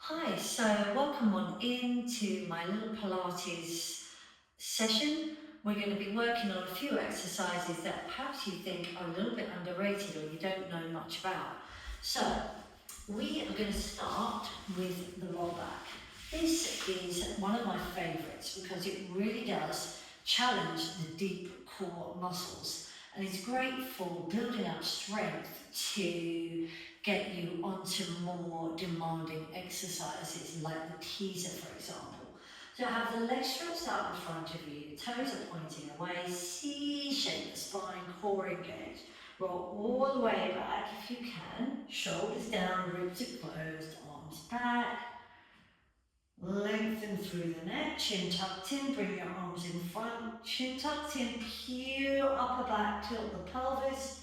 Hi, so welcome on into my little Pilates session. We're going to be working on a few exercises that perhaps you think are a little bit underrated or you don't know much about. So, we are going to start with the roll back. This is one of my favourites because it really does challenge the deep core muscles and it's great for building up strength to get you onto more demanding exercises like the teaser, for example. So have the legs stretched out in front of you, the toes are pointing away, C-shape the spine, core engaged. Roll all the way back if you can, shoulders down, ribs are closed, arms back. Lengthen through the neck, chin tucked in, bring your arms in front, chin tucked in, peel upper back, tilt the pelvis,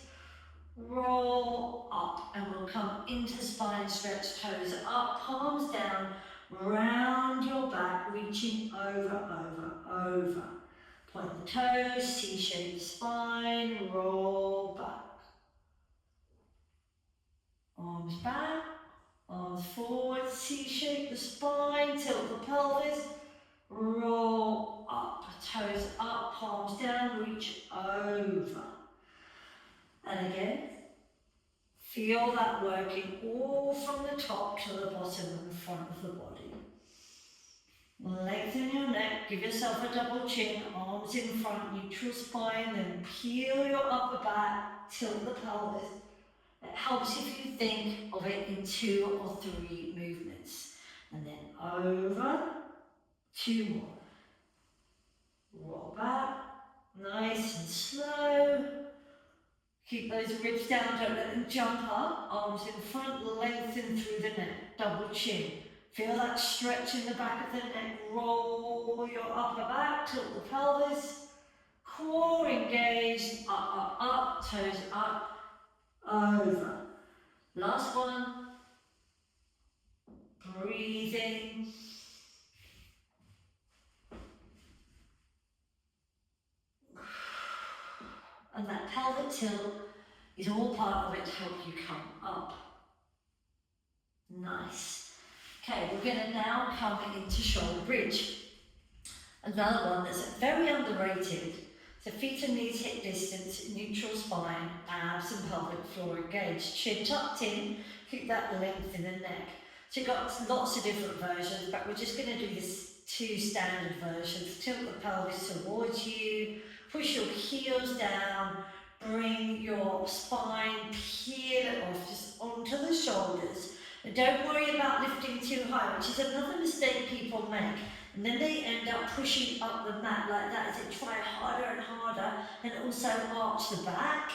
roll up, and we'll come into spine stretch, toes up, palms down, round your back, reaching over. Point the toes, C-shape spine, roll back. Arms back, arms forward, C-shape the spine, tilt the pelvis, roll up, toes up, palms down, reach over. And again, feel that working all from the top to the bottom and the front of the body. Lengthen your neck, give yourself a double chin, arms in front, neutral spine, then peel your upper back, tilt the pelvis. It helps if you think of it in 2 or 3 movements. And then over, 2 more. Roll back, nice and slow. Keep those ribs down, don't let them jump up. Arms in front, lengthen through the neck, double chin. Feel that stretch in the back of the neck. Roll your upper back, tilt the pelvis. Core engaged, up, toes up, over. Last one. Breathing. And that pelvic tilt is all part of it to help you come up. Nice. Okay, we're going to now come into shoulder bridge. Another one that's very underrated. So feet and knees hip distance, neutral spine, abs and pelvic floor engaged. Chin tucked in, keep that length in the neck. So you've got lots of different versions, but we're just going to do this 2 standard versions. Tilt the pelvis towards you, push your heels down, bring your spine, peel it off just onto the shoulders. And don't worry about lifting too high, which is another mistake people make. And then they end up pushing up the mat like that as they try harder and harder and also arch the back,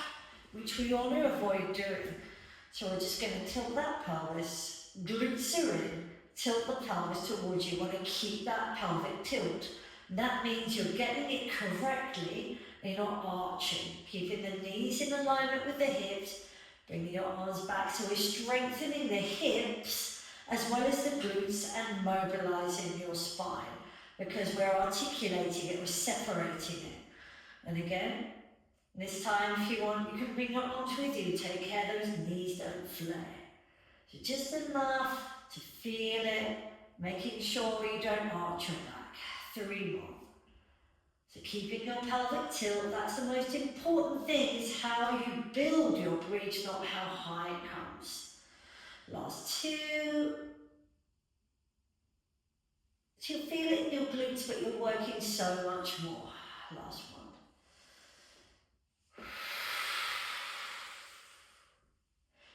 which we want to avoid doing. So we're just going to tilt that pelvis, glutes are in, tilt the pelvis towards you. You want to keep that pelvic tilt. And that means you're getting it correctly and you're not arching. Keeping the knees in alignment with the hips, bringing your arms back. So we're strengthening the hips as well as the glutes and mobilizing your spine because we're articulating it, we're separating it. And again, this time if you want, you can bring your arms with you. Take care those knees don't flare. So just enough to feel it, making sure you don't arch your back. 3 more. So keeping your pelvic tilt, that's the most important thing, is how you build your bridge, not how high it comes. Last 2. So you'll feel it in your glutes, but you're working so much more. Last one.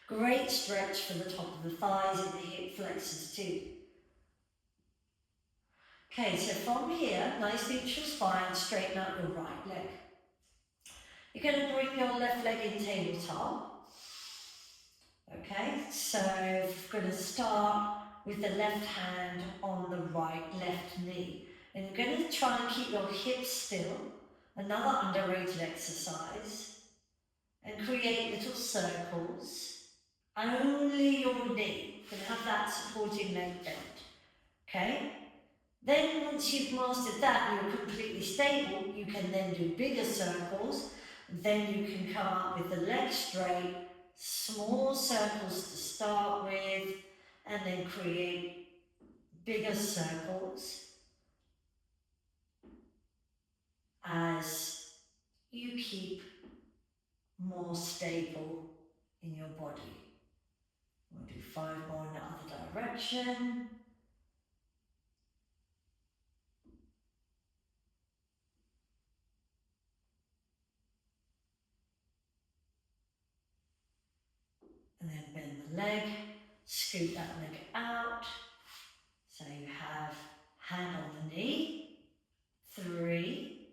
Great stretch for the top of the thighs and the hip flexors too. Okay, so from here, nice neutral spine, straighten out your right leg. You're going to bring your left leg in tabletop. Okay, so we're going to start with the left hand on the left knee. And you're going to try and keep your hips still, another underrated exercise, and create little circles. Only your knee can have that supporting leg bend. Okay? Then once you've mastered that and you're completely stable, you can then do bigger circles. Then you can come up with the leg straight, small circles to start with, and then create bigger circles as you keep more stable in your body. We'll do 5 more in the other direction. And then bend the leg, scoot that leg out. So you have hand on the knee. 3,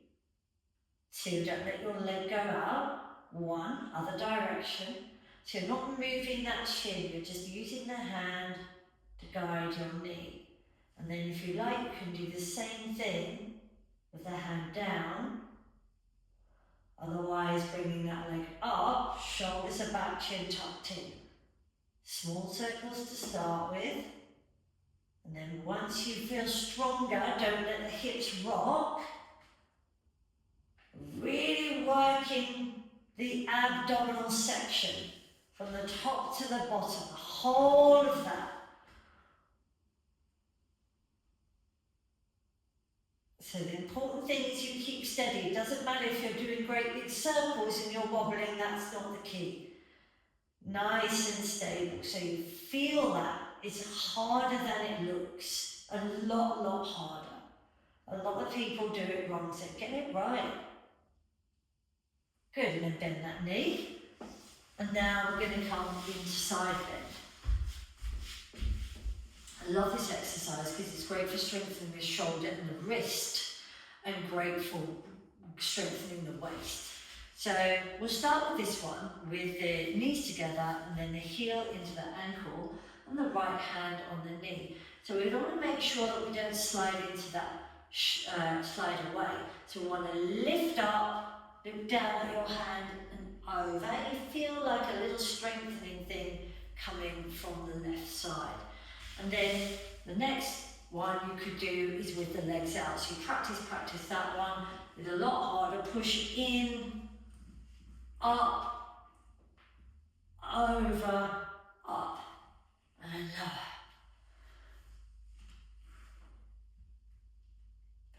2, don't let your leg go out. 1, other direction. So you're not moving that shin, you're just using the hand to guide your knee. And then if you like, you can do the same thing with the hand down. Otherwise, bringing that leg up, shoulders are back, chin tucked in. Small circles to start with. And then once you feel stronger, don't let the hips rock. Really working the abdominal section from the top to the bottom, the whole of that. So the important thing is you keep steady. It doesn't matter if you're doing great big circles and you're wobbling, that's not the key. Nice and stable, so you feel that. It's harder than it looks. A lot harder. A lot of people do it wrong, so get it right. Good, and then bend that knee. And now we're going to come into side bend. I love this exercise because it's great for strengthening the shoulder and the wrist, and great for strengthening the waist. So we'll start with this one, with the knees together and then the heel into the ankle and the right hand on the knee. So we want to make sure that we don't slide into that, slide away. So we want to lift up, look down at your hand and over. You feel like a little strengthening thing coming from the left side. And then the next one you could do is with the legs out. So you practice that one. It's a lot harder. Push in, up, over, up, and lower.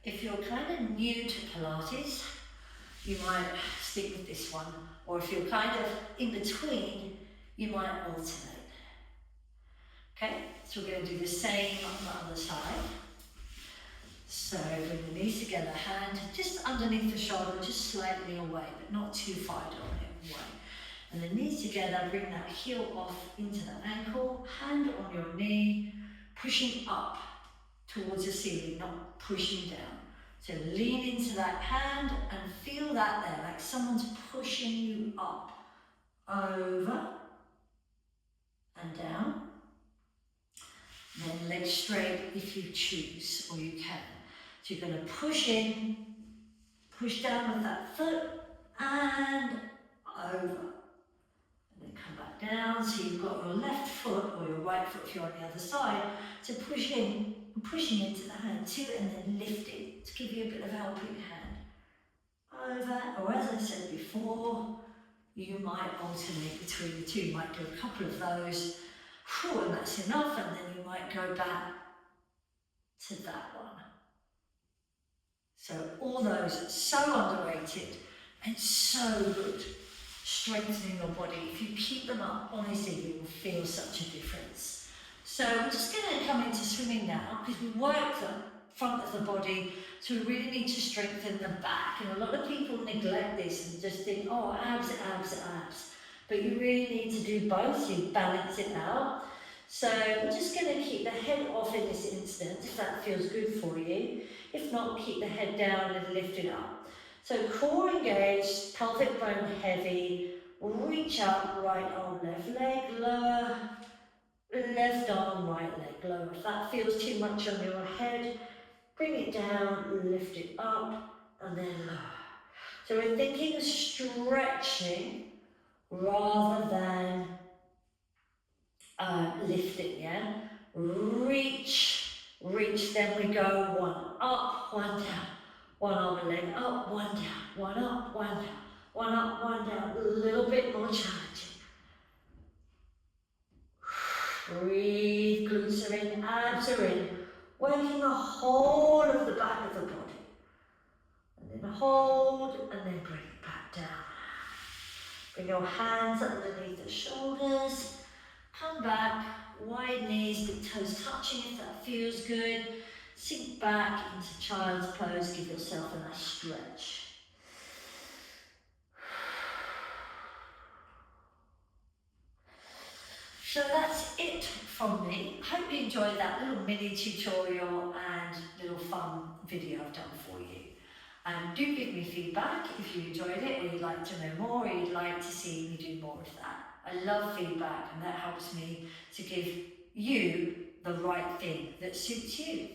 If you're kind of new to Pilates, you might stick with this one. Or if you're kind of in between, you might alternate. Okay, so we're going to do the same on the other side. So bring the knees together, hand just underneath the shoulder, just slightly away, but not too far down it away. And the knees together, bring that heel off into the ankle, hand on your knee, pushing up towards the ceiling, not pushing down. So lean into that hand and feel that there, like someone's pushing you up, over and down. Then legs straight if you choose, or you can. So you're going to push in, push down with that foot, and over. And then come back down, so you've got your left foot, or your right foot if you're on the other side, to push in, and pushing into the hand too, and then lifting, to give you a bit of helping hand. Over, or as I said before, you might alternate between the two. You might do a couple of those. And that's enough, and then you might go back to that one. So all those are so underrated and so good, strengthening your body. If you keep them up, honestly, you will feel such a difference. So we're just going to come into swimming now, because we work the front of the body, so we really need to strengthen the back. And a lot of people neglect this and just think, oh, abs, abs, abs. But you really need to do both, so you balance it out. So we're just going to keep the head off in this instance, if that feels good for you. If not, keep the head down and lift it up. So core engaged, pelvic bone heavy, reach up, right arm, left leg, lower, left arm, right leg, lower. If that feels too much on your head, bring it down, lift it up, and then lower. So we're thinking of stretching rather than lifting, yeah? Reach, then we go one up, one down, one arm and leg up, one down, one up, one down, one up, one down, a little bit more challenging. Breathe, glutes are in, abs are in, working the whole of the back of the body. And then hold, and then bring it back down. Bring your hands underneath the shoulders. Come back, wide knees, big toes touching if that feels good. Sink back into child's pose, give yourself a nice stretch. So that's it from me. Hope you enjoyed that little mini tutorial and little fun video I've done for you. And do give me feedback if you enjoyed it, or you'd like to know more, or you'd like to see me do more of that. I love feedback, and that helps me to give you the right thing that suits you.